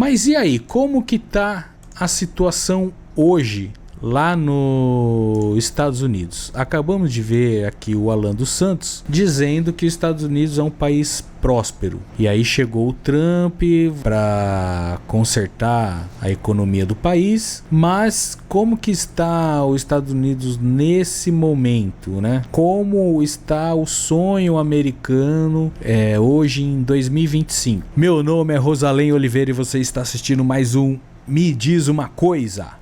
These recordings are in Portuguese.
Mas e aí, como que tá a situação hoje lá nos Estados Unidos? Acabamos de ver aqui o Alan dos Santos dizendo que os Estados Unidos é um país próspero. E aí chegou o Trump para consertar a economia do país. Mas como que está os Estados Unidos nesse momento, né? Como está o sonho americano hoje em 2025? Meu nome é Rosalém Oliveira e você está assistindo mais um Me Diz Uma Coisa.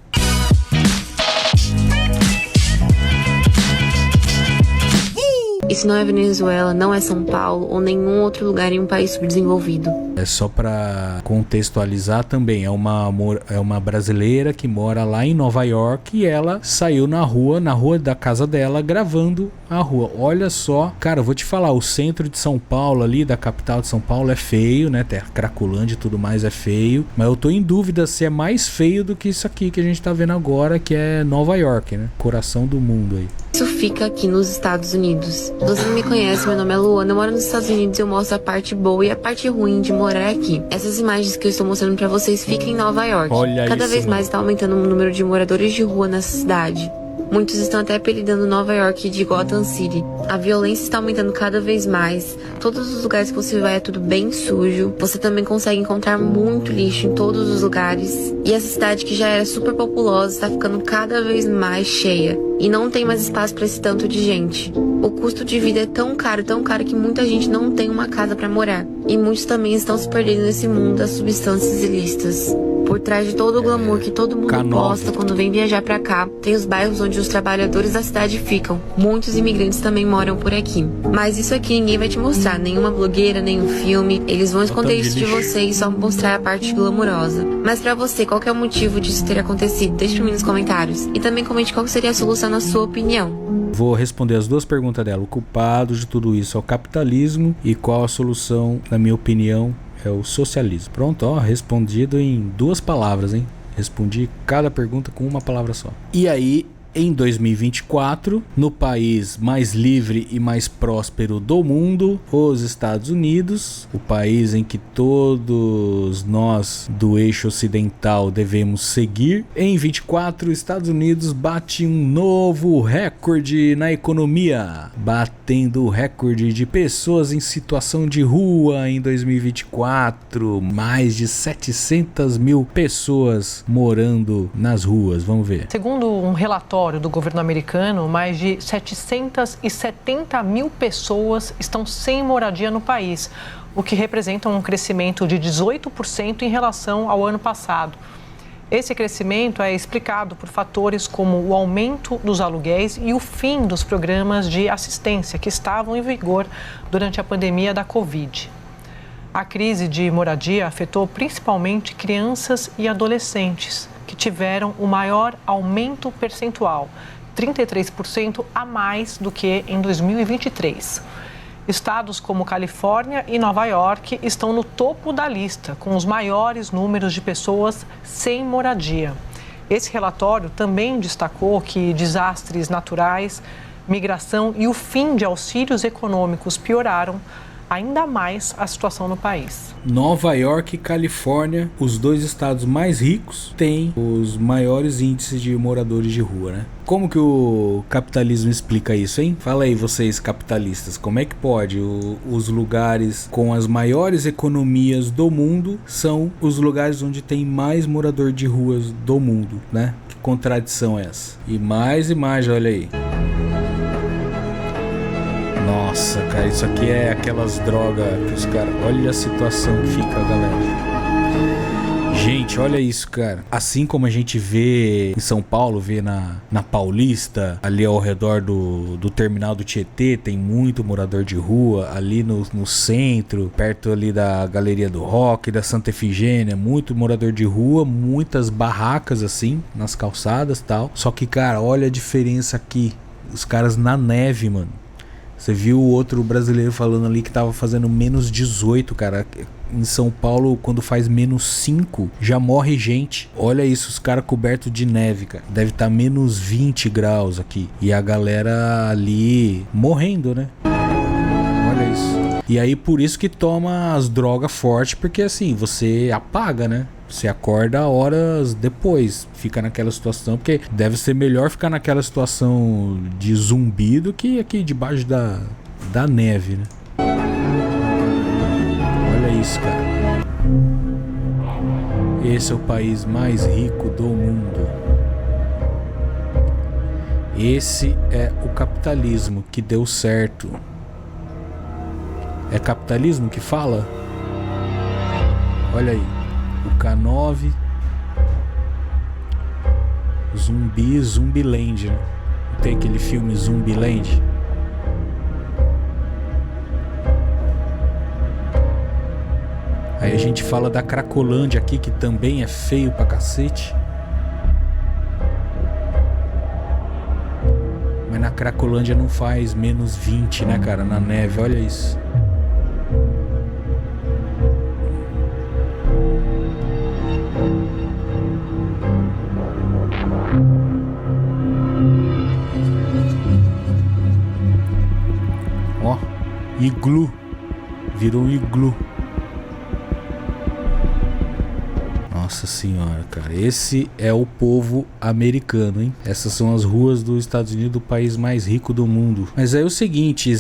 Isso não é Venezuela, não é São Paulo ou nenhum outro lugar em um país subdesenvolvido. É só para contextualizar também, é uma brasileira que mora lá em Nova York e ela saiu na rua da casa dela, gravando a rua. Olha só, cara, eu vou te falar, o centro de São Paulo ali, da capital de São Paulo é feio, né? Cracolândia e tudo mais é feio, mas eu tô em dúvida se é mais feio do que isso aqui que a gente tá vendo agora, que é Nova York, né? Coração do mundo aí. Isso fica aqui nos Estados Unidos. Você não me conhece, meu nome é Luana, eu moro nos Estados Unidos e eu mostro a parte boa e a parte ruim de morar aqui. Essas imagens que eu estou mostrando pra vocês ficam em Nova York. Olha Cada isso, vez mano. mais está aumentando o número de moradores de rua nessa cidade. Muitos estão até apelidando Nova York de Gotham City. A violência está aumentando cada vez mais. Todos os lugares que você vai é tudo bem sujo. Você também consegue encontrar muito lixo em todos os lugares. E essa cidade que já era super populosa está ficando cada vez mais cheia. E não tem mais espaço para esse tanto de gente. O custo de vida é tão caro que muita gente não tem uma casa para morar. E muitos também estão se perdendo nesse mundo das substâncias ilícitas. Por trás de todo o glamour que todo mundo posta quando vem viajar pra cá, tem os bairros onde os trabalhadores da cidade ficam. Muitos imigrantes também moram por aqui. Mas isso aqui ninguém vai te mostrar, nenhuma blogueira, nenhum filme. Eles vão esconder isso de você e só mostrar a parte glamurosa. Mas pra você, qual que é o motivo disso ter acontecido? Deixa pra mim nos comentários. E também comente qual seria a solução na sua opinião. Vou responder as duas perguntas dela. O culpado de tudo isso é o capitalismo e qual a solução, na minha opinião, é o socialismo. Pronto, ó, respondido em 2 palavras, hein? Respondi cada pergunta com uma palavra só. E aí, em 2024, no país mais livre e mais próspero do mundo, os Estados Unidos, o país em que todos nós do eixo ocidental devemos seguir. Em 24, os Estados Unidos bate um novo recorde na economia, batendo o recorde de pessoas em situação de rua em 2024. Mais de 700 mil pessoas morando nas ruas. Vamos ver. Segundo um relatório do governo americano, mais de 770 mil pessoas estão sem moradia no país, o que representa um crescimento de 18% em relação ao ano passado. Esse crescimento é explicado por fatores como o aumento dos aluguéis e o fim dos programas de assistência que estavam em vigor durante a pandemia da Covid. A crise de moradia afetou principalmente crianças e adolescentes, que tiveram o maior aumento percentual, 33% a mais do que em 2023. Estados como Califórnia e Nova York estão no topo da lista, com os maiores números de pessoas sem moradia. Esse relatório também destacou que desastres naturais, migração e o fim de auxílios econômicos pioraram ainda mais a situação no país. Nova York e Califórnia, os 2 estados mais ricos, têm os maiores índices de moradores de rua, né? Como que o capitalismo explica isso, hein? Fala aí vocês capitalistas, como é que pode os lugares com as maiores economias do mundo são os lugares onde tem mais morador de ruas do mundo, né? Que contradição é essa? E mais imagem, olha aí. Nossa, cara, isso aqui é aquelas drogas que os caras... Olha a situação que fica, galera. Gente, olha isso, cara. Assim como a gente vê em São Paulo, vê na Paulista, ali ao redor do terminal do Tietê, tem muito morador de rua. Ali no centro, perto ali da Galeria do Rock, da Santa Efigênia, muito morador de rua, muitas barracas assim, nas calçadas e tal. Só que, cara, olha a diferença aqui. Os caras na neve, mano. Você viu o outro brasileiro falando ali que tava fazendo menos 18, cara. Em São Paulo, quando faz menos 5, já morre gente. Olha isso, os caras cobertos de neve, cara. Deve estar menos 20 graus aqui. E a galera ali morrendo, né? Olha isso. E aí por isso que toma as drogas fortes, porque assim, você apaga, né? Você acorda horas depois, fica naquela situação, porque deve ser melhor ficar naquela situação de zumbi do que aqui debaixo da neve, né? Olha isso, cara. Esse é o país mais rico do mundo. Esse é o capitalismo que deu certo. É capitalismo que fala? Olha aí. O K9, Zumbiland, né? Tem aquele filme Zumbiland. Aí a gente fala da Cracolândia aqui, que também é feio pra cacete. Mas na Cracolândia não faz menos 20, né, cara? Na neve, olha isso. Ó, iglu. Virou um iglu. Nossa senhora, cara. Esse é o povo americano, hein? Essas são as ruas dos Estados Unidos, o país mais rico do mundo. Mas é o seguinte,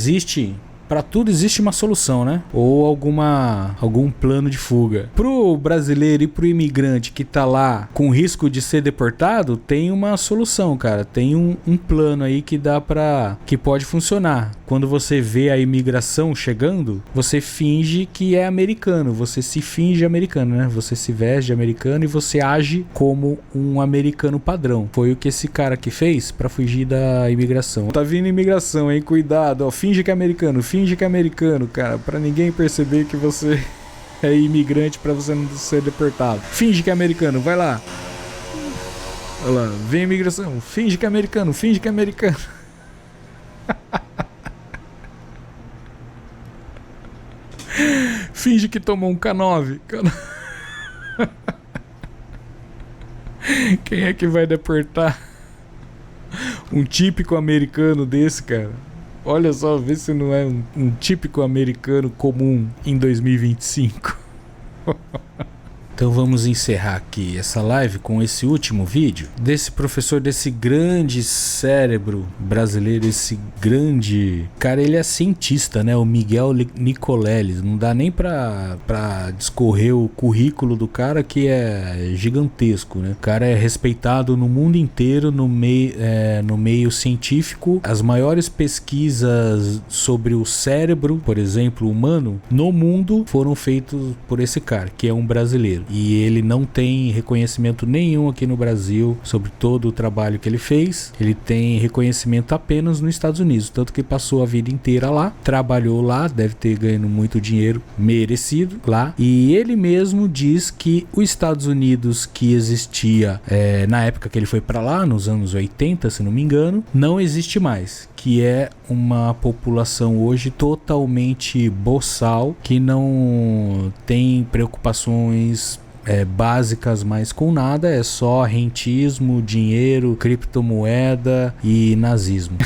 pra tudo existe uma solução, né? Ou algum plano de fuga. Pro brasileiro e pro imigrante que tá lá com risco de ser deportado, tem uma solução, cara. Tem um plano aí que pode funcionar. Quando você vê a imigração chegando, você finge que é americano. Você se finge americano, né? Você se veste de americano e você age como um americano padrão. Foi o que esse cara aqui fez pra fugir da imigração. Tá vindo imigração, hein? Cuidado, ó. Finge que é americano, cara. Pra ninguém perceber que você é imigrante, pra você não ser deportado. Finge que é americano, vai lá. Olha lá, vem imigração. Finge que é americano. Finge que tomou um K9. Quem é que vai deportar um típico americano desse, cara? Olha só, vê se não é um típico americano comum em 2025. Então vamos encerrar aqui essa live com esse último vídeo desse professor, desse grande cérebro brasileiro, esse grande... Cara, ele é cientista, né? O Miguel Nicoleles. Não dá nem pra discorrer o currículo do cara, que é gigantesco, né? O cara é respeitado no mundo inteiro, no meio científico. As maiores pesquisas sobre o cérebro, por exemplo, humano, no mundo foram feitas por esse cara, que é um brasileiro. E ele não tem reconhecimento nenhum aqui no Brasil sobre todo o trabalho que ele fez. Ele tem reconhecimento apenas nos Estados Unidos, tanto que passou a vida inteira lá, trabalhou lá, deve ter ganho muito dinheiro merecido lá. E ele mesmo diz que os Estados Unidos que existia na época que ele foi para lá, nos anos 80, se não me engano, não existe mais, que é uma população hoje totalmente boçal, que não tem preocupações básicas mais com nada, é só rentismo, dinheiro, criptomoeda e nazismo.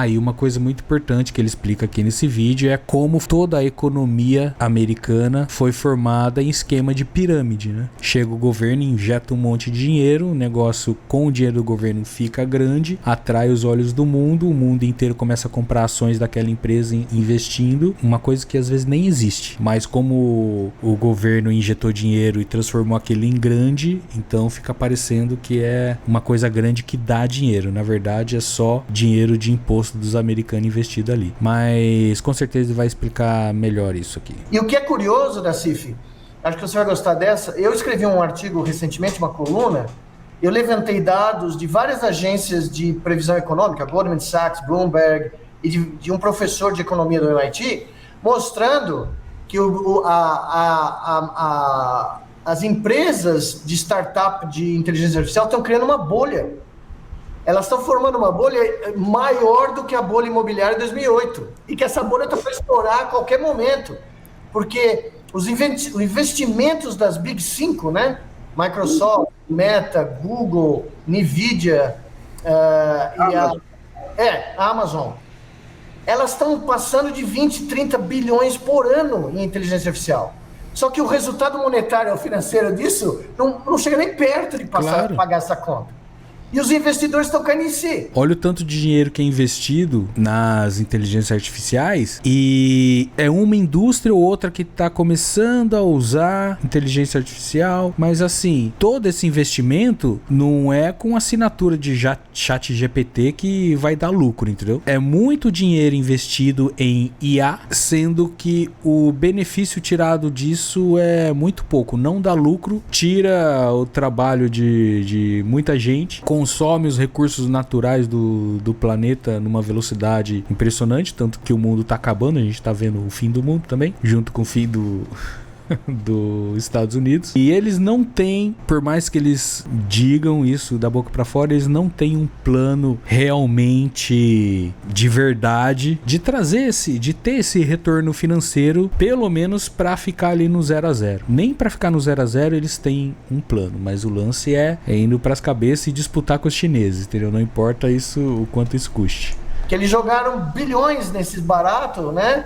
E uma coisa muito importante que ele explica aqui nesse vídeo é como toda a economia americana foi formada em esquema de pirâmide, né? Chega o governo, injeta um monte de dinheiro, o negócio com o dinheiro do governo fica grande, atrai os olhos do mundo, o mundo inteiro começa a comprar ações daquela empresa investindo, uma coisa que às vezes nem existe, mas como o governo injetou dinheiro e transformou aquilo em grande, então fica parecendo que é uma coisa grande que dá dinheiro. Na verdade é só dinheiro de imposto dos americanos investido ali. Mas com certeza ele vai explicar melhor isso aqui. E o que é curioso, Nassif, acho que você vai gostar dessa, eu escrevi um artigo recentemente, uma coluna, eu levantei dados de várias agências de previsão econômica, Goldman Sachs, Bloomberg, e de um professor de economia do MIT, mostrando que as empresas de startup de inteligência artificial estão criando uma bolha. Elas estão formando uma bolha maior do que a bolha imobiliária de 2008. E que essa bolha está para estourar a qualquer momento. Porque os investimentos das Big 5, né? Microsoft, Meta, Google, Nvidia e a Amazon, elas estão passando de 20, 30 bilhões por ano em inteligência artificial. Só que o resultado monetário ou financeiro disso não chega nem perto de pagar essa conta. E os investidores estão caindo em si. Olha o tanto de dinheiro que é investido nas inteligências artificiais e é uma indústria ou outra que está começando a usar inteligência artificial, mas assim, todo esse investimento não é com assinatura de ChatGPT que vai dar lucro, entendeu? É muito dinheiro investido em IA, sendo que o benefício tirado disso é muito pouco, não dá lucro, tira o trabalho de muita gente, consome os recursos naturais do planeta numa velocidade impressionante, tanto que o mundo tá acabando, a gente tá vendo o fim do mundo também, junto com o fim dos Estados Unidos. E eles não têm, por mais que eles digam isso da boca pra fora, eles não têm um plano realmente de verdade de ter esse retorno financeiro, pelo menos pra ficar ali no 0 a 0. Nem pra ficar no 0 a 0 eles têm um plano, mas o lance é indo pras cabeças e disputar com os chineses, entendeu? Não importa isso, o quanto isso custe. Que eles jogaram bilhões nesses baratos, né?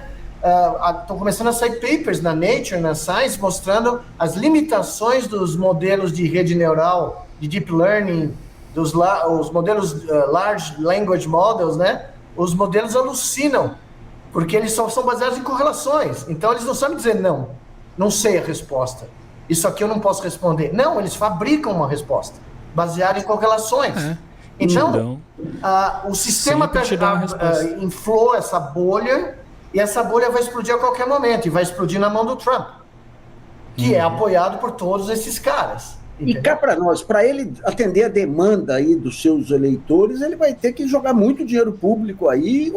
Estão começando a sair papers na Nature, na Science, mostrando as limitações dos modelos de rede neural, de deep learning, os modelos large language models, né? Os modelos alucinam, porque eles são baseados em correlações. Então, eles não sabem dizer não sei a resposta. Isso aqui eu não posso responder. Não, eles fabricam uma resposta, baseada em correlações. Então, o sistema inflou essa bolha, e essa bolha vai explodir a qualquer momento, e vai explodir na mão do Trump, que é apoiado por todos esses caras. Entendeu? E cá para nós, para ele atender a demanda aí dos seus eleitores, ele vai ter que jogar muito dinheiro público aí.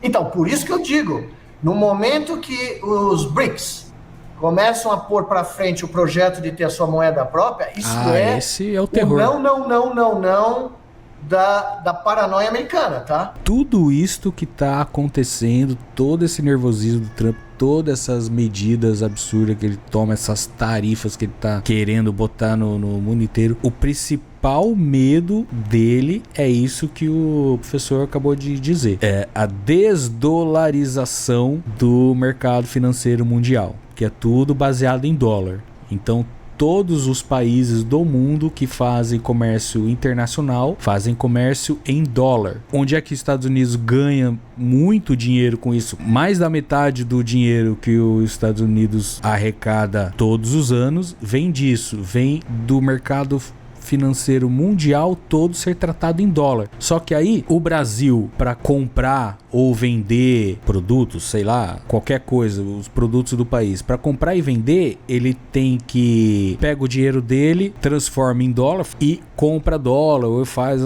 Então, por isso que eu digo, no momento que os BRICS começam a pôr para frente o projeto de ter a sua moeda própria, esse é o terror. Não da paranoia americana, tá? Tudo isto que tá acontecendo, todo esse nervosismo do Trump, todas essas medidas absurdas que ele toma, essas tarifas que ele tá querendo botar no mundo inteiro, o principal medo dele é isso que o professor acabou de dizer, é a desdolarização do mercado financeiro mundial, que é tudo baseado em dólar. Então todos os países do mundo que fazem comércio internacional fazem comércio em dólar. Onde é que os Estados Unidos ganha muito dinheiro com isso? Mais da metade do dinheiro que os Estados Unidos arrecada todos os anos vem disso, vem do mercado financeiro mundial todo ser tratado em dólar. Só que aí o Brasil, para comprar ou vender produtos, sei lá, qualquer coisa, os produtos do país, para comprar e vender, ele tem que pega o dinheiro dele, transforma em dólar e compra dólar ou faz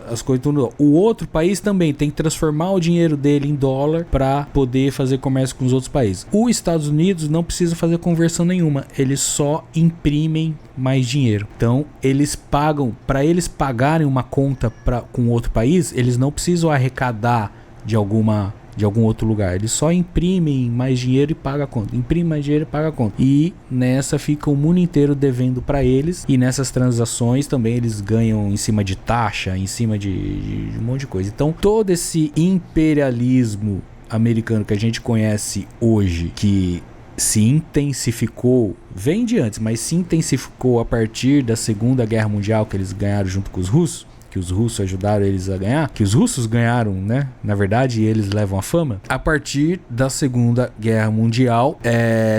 as coisas tudo. O outro país também tem que transformar o dinheiro dele em dólar para poder fazer comércio com os outros países. Os Estados Unidos não precisa fazer conversão nenhuma, eles só imprimem mais dinheiro. Então, eles pagam, para eles pagarem uma conta com outro país, eles não precisam arrecadar de algum outro lugar. Eles só imprimem mais dinheiro e pagam a conta. Imprime mais dinheiro e paga a conta. E nessa fica o mundo inteiro devendo para eles. E nessas transações também eles ganham em cima de taxa, em cima de um monte de coisa. Então, todo esse imperialismo americano que a gente conhece hoje, que se intensificou, vem de antes, mas se intensificou a partir da Segunda Guerra Mundial, que eles ganharam junto com os russos, que os russos ajudaram eles a ganhar, que os russos ganharam, né? Na verdade, eles levam a fama. A partir da Segunda Guerra Mundial,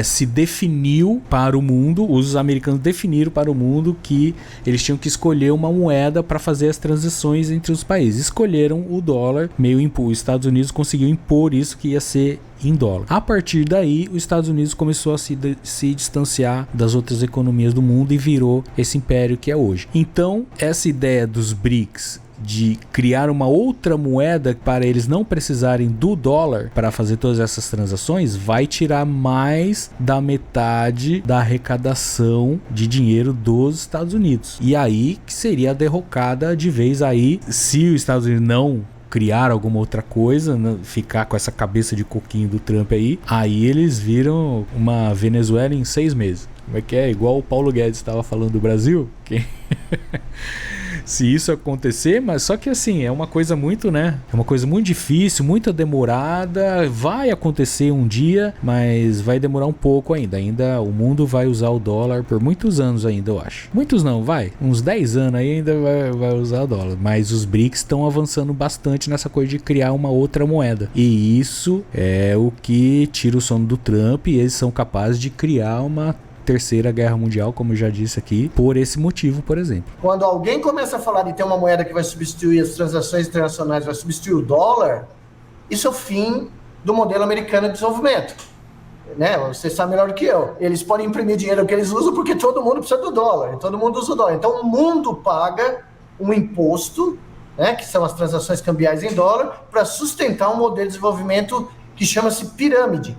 se definiu para o mundo, os americanos definiram para o mundo que eles tinham que escolher uma moeda para fazer as transações entre os países. Escolheram o dólar, os Estados Unidos conseguiu impor isso que ia ser em dólar. A partir daí, os Estados Unidos começou a se distanciar das outras economias do mundo e virou esse império que é hoje. Então, essa ideia dos BRICS de criar uma outra moeda para eles não precisarem do dólar para fazer todas essas transações vai tirar mais da metade da arrecadação de dinheiro dos Estados Unidos. E aí que seria a derrocada de vez aí, se os Estados Unidos não criar alguma outra coisa, ficar com essa cabeça de coquinho do Trump aí eles viram uma Venezuela em 6 meses. Como é que é? Igual o Paulo Guedes estava falando do Brasil. se isso acontecer, mas só que assim, é uma coisa muito, né? É uma coisa muito difícil, muito demorada, vai acontecer um dia, mas vai demorar um pouco ainda. Ainda o mundo vai usar o dólar por muitos anos ainda, eu acho. Muitos não, vai. Uns 10 anos aí ainda vai usar o dólar. Mas os BRICS estão avançando bastante nessa coisa de criar uma outra moeda. E isso é o que tira o sono do Trump, e eles são capazes de criar uma terceira guerra mundial, como eu já disse aqui, por esse motivo, por exemplo. Quando alguém começa a falar de ter uma moeda que vai substituir as transações internacionais, vai substituir o dólar, isso é o fim do modelo americano de desenvolvimento. Né? Você sabe melhor do que eu. Eles podem imprimir dinheiro que eles usam porque todo mundo precisa do dólar, todo mundo usa o dólar. Então o mundo paga um imposto, né, que são as transações cambiais em dólar, para sustentar um modelo de desenvolvimento que chama-se pirâmide.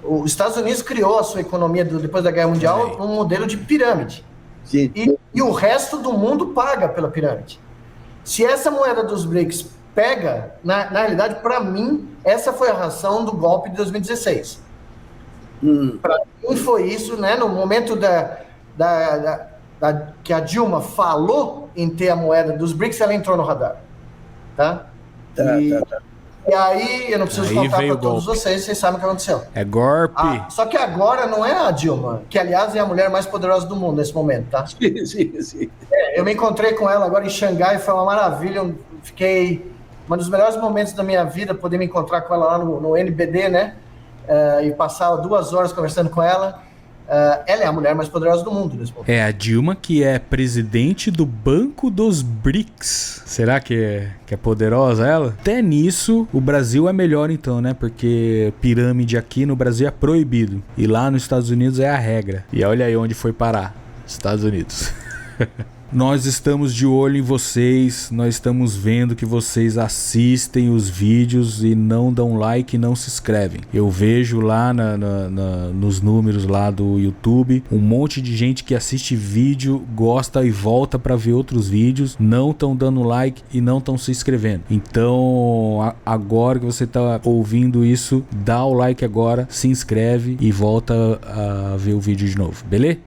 Os Estados Unidos criou a sua economia depois da Guerra Mundial um modelo de pirâmide. E o resto do mundo paga pela pirâmide. Se essa moeda dos BRICS pega, na realidade, para mim, essa foi a razão do golpe de 2016. Para mim foi isso, né? No momento que a Dilma falou em ter a moeda dos BRICS, ela entrou no radar. Tá? E aí, eu não preciso contar para todos vocês sabem o que aconteceu. É golpe. Só que agora não é a Dilma, que aliás é a mulher mais poderosa do mundo nesse momento, tá? Sim. Eu me encontrei com ela agora em Xangai, foi uma maravilha, eu fiquei... Um dos melhores momentos da minha vida, poder me encontrar com ela lá no NBD, né? E passar 2 horas conversando com ela. Ela é a mulher mais poderosa do mundo nesse momento. É a Dilma, que é presidente do Banco dos BRICS. Será que é poderosa ela? Até nisso, o Brasil é melhor então, né? Porque pirâmide aqui no Brasil é proibido. E lá nos Estados Unidos é a regra. E olha aí onde foi parar. Estados Unidos. Nós estamos de olho em vocês, nós estamos vendo que vocês assistem os vídeos e não dão like e não se inscrevem. Eu vejo lá nos números lá do YouTube, um monte de gente que assiste vídeo, gosta e volta para ver outros vídeos, não estão dando like e não estão se inscrevendo. Então, agora que você está ouvindo isso, dá o like agora, se inscreve e volta a ver o vídeo de novo, beleza?